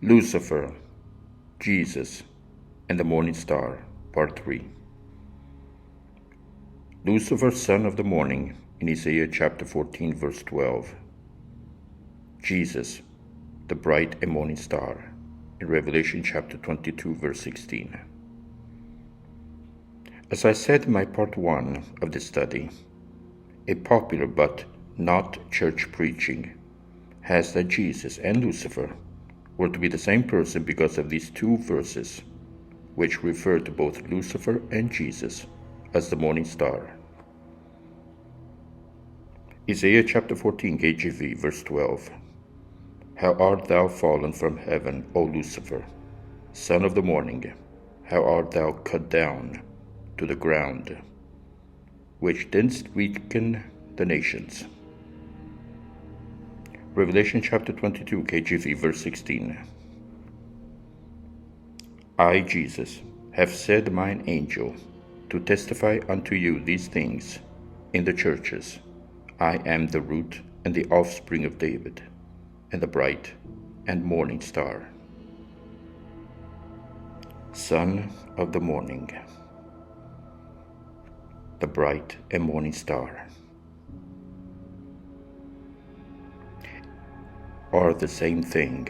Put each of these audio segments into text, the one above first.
Lucifer, Jesus, and the Morning Star, Part 3. Lucifer, son of the morning, in Isaiah chapter 14, verse 12. Jesus, the bright and morning star, in Revelation chapter 22, verse 16. As I said in my part 1 of the study, a popular but not church preaching has that Jesus and Lucifer were to be the same person because of these two verses, which refer to both Lucifer and Jesus as the morning star. Isaiah chapter 14, KJV, verse 12. How art thou fallen from heaven, O Lucifer, son of the morning? How art thou cut down to the ground, which didst weaken the nations. Revelation chapter 22, KJV, verse 16. I, Jesus, have sent mine angel to testify unto you these things in the churches. I am the root and the offspring of David, and the bright and morning star. Son of the morning, the bright and morning star, are the same thing,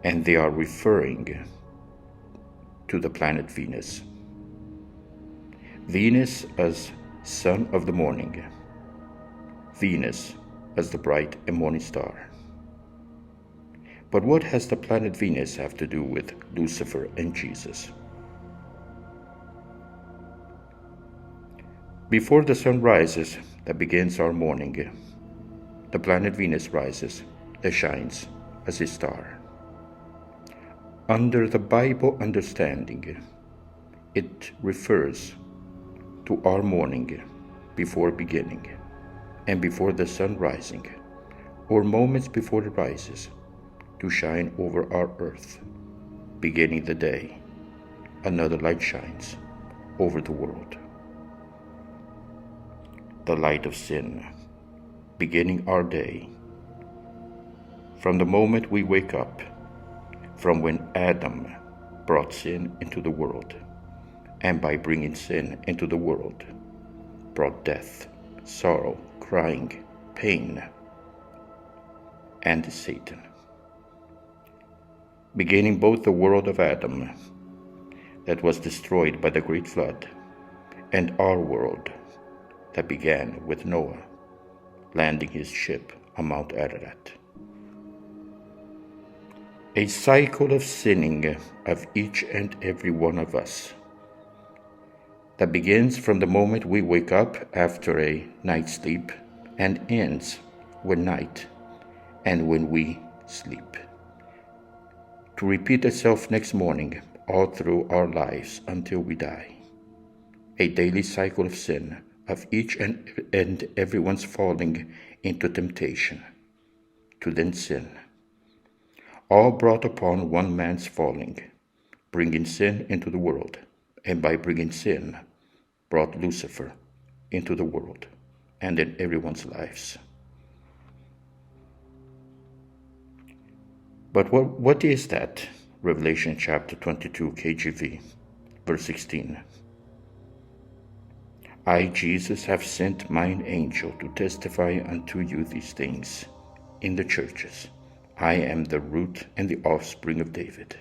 and they are referring to the planet Venus. Venus as son of the morning, Venus as the bright and morning star. But what has the planet Venus have to do with Lucifer and Jesus? Before the sun rises, that begins our morning, the planet Venus rises, that shines as a star. Under the Bible understanding, it refers to our morning before beginning and before the sun rising, or moments before it rises, to shine over our earth. Beginning the day, another light shines over the world. The light of sin, beginning our day. From the moment we wake up, from when Adam brought sin into the world, and by bringing sin into the world, brought death, sorrow, crying, pain, and Satan. Beginning both the world of Adam, that was destroyed by the great flood, and our world, that began with Noah landing his ship on Mount Ararat. A cycle of sinning of each and every one of us, that begins from the moment we wake up after a night's sleep and ends when night and when we sleep, to repeat itself next morning all through our lives until we die. A daily cycle of sin of each and everyone's falling into temptation, to then sin, all brought upon one man's falling, bringing sin into the world, and by bringing sin, brought Lucifer into the world and in everyone's lives. But what is that? Revelation chapter 22, KJV, verse 16. I, Jesus, have sent mine angel to testify unto you these things in the churches. I am the root and the offspring of David,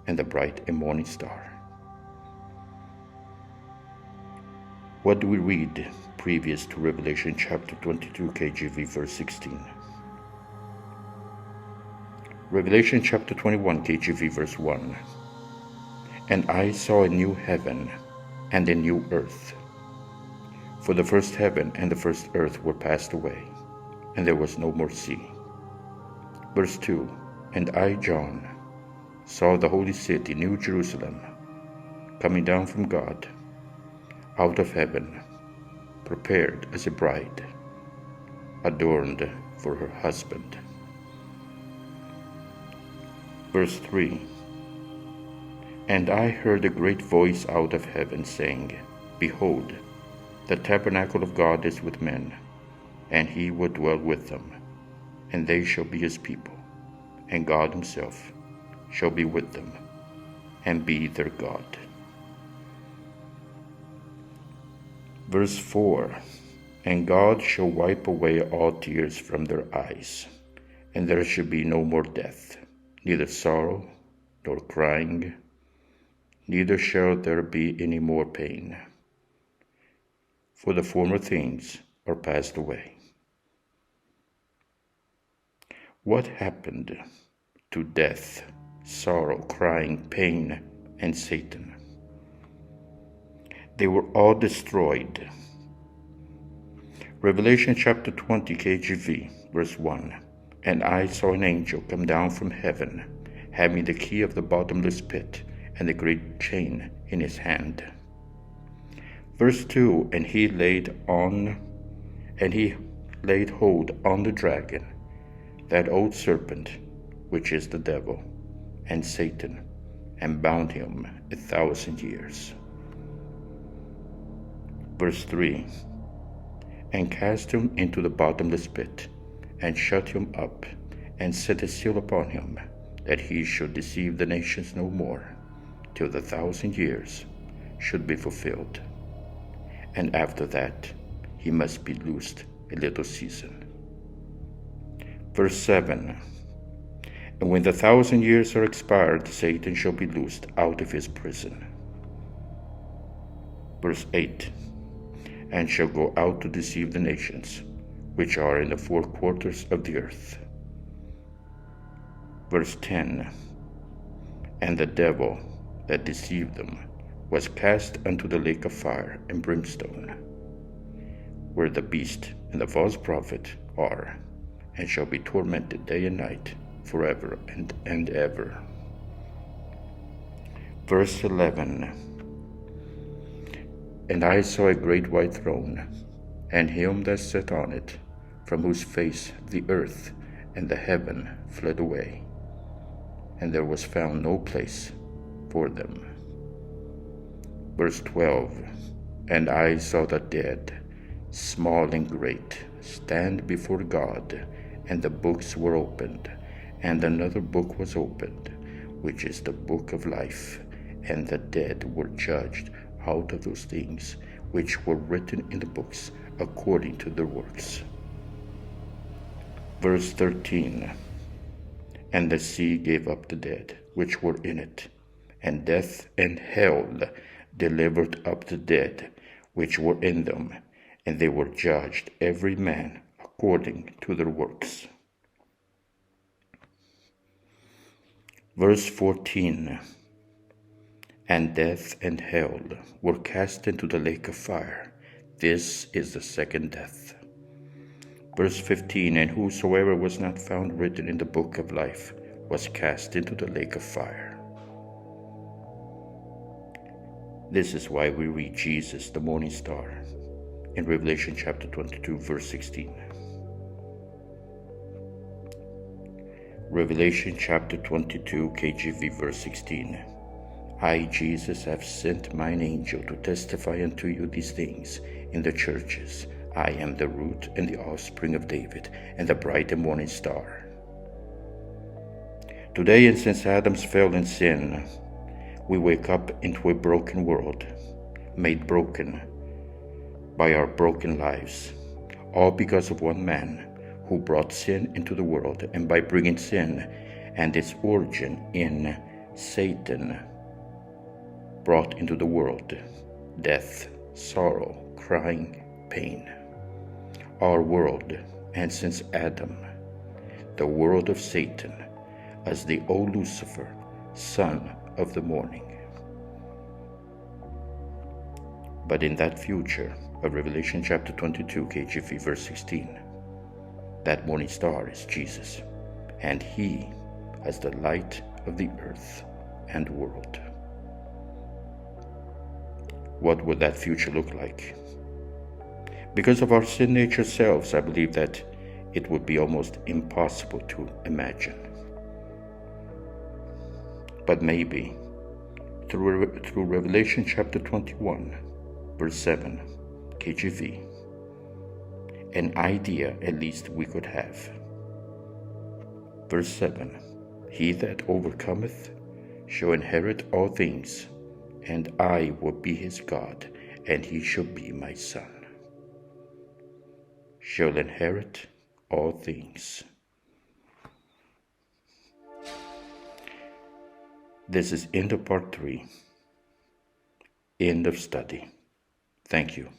and the bright and morning star. What do we read previous to Revelation chapter 22, KJV, verse 16? Revelation chapter 21, KJV, verse 1. And I saw a new heaven and a new earth. For the first heaven and the first earth were passed away, and there was no more sea. Verse 2. And I, John, saw the holy city, New Jerusalem, coming down from God, out of heaven, prepared as a bride, adorned for her husband. Verse 3. And I heard a great voice out of heaven saying, Behold, the tabernacle of God is with men, and he will dwell with them, and they shall be his people, and God himself shall be with them and be their God. Verse 4, and God shall wipe away all tears from their eyes, and there shall be no more death, neither sorrow nor crying, neither shall there be any more pain, for the former things are passed away. What happened to death, sorrow, crying, pain, and Satan? They were all destroyed. Revelation chapter 20, KJV, verse 1. And I saw an angel come down from heaven, having the key of the bottomless pit and the great chain in his hand. Verse 2, and he laid hold on the dragon, that old serpent, which is the devil and Satan, and bound him 1,000 years. Verse 3, and cast him into the bottomless pit, and shut him up, and set a seal upon him, that he should deceive the nations no more, till the 1,000 years should be fulfilled. And after that he must be loosed a little season. Verse 7, and when the 1,000 years are expired, Satan shall be loosed out of his prison. Verse 8, and shall go out to deceive the nations, which are in the four quarters of the earth. Verse 10, and the devil that deceived them was cast unto the lake of fire and brimstone, where the beast and the false prophet are, and shall be tormented day and night forever and ever. Verse 11, and I saw a great white throne, and him that sat on it, from whose face the earth and the heaven fled away, and there was found no place for them. Verse 12, and I saw the dead, small and great, stand before God, and the books were opened, and another book was opened, which is the book of life, and the dead were judged out of those things which were written in the books according to their works. Verse 13, and the sea gave up the dead which were in it, and death and hell delivered up the dead which were in them, and they were judged every man according to their works. Verse 14, and death and hell were cast into the lake of fire. This is the second death. Verse 15, and whosoever was not found written in the book of life was cast into the lake of fire. This is why we read Jesus, the morning star, in Revelation chapter 22, verse 16. Revelation chapter 22, KJV, verse 16. I, Jesus, have sent mine angel to testify unto you these things in the churches. I am the root and the offspring of David, and the bright and morning star. Today, and since Adam's fell in sin, we wake up into a broken world, made broken by our broken lives, all because of one man who brought sin into the world, and by bringing sin and its origin in Satan, brought into the world death, sorrow, crying, pain. Our world, and since Adam, the world of Satan, as the old Lucifer, son of the morning. But in that future of Revelation chapter 22, KJV, verse 16, that morning star is Jesus, and he as the light of the earth and world. What would that future look like? Because of our sin nature selves, I believe that it would be almost impossible to imagine. But maybe through Revelation chapter 21, verse 7, KJV, an idea at least we could have. Verse 7, He that overcometh shall inherit all things, and I will be his God, and he shall be my son. Shall inherit all things. This is end of part 3. End of study. Thank you.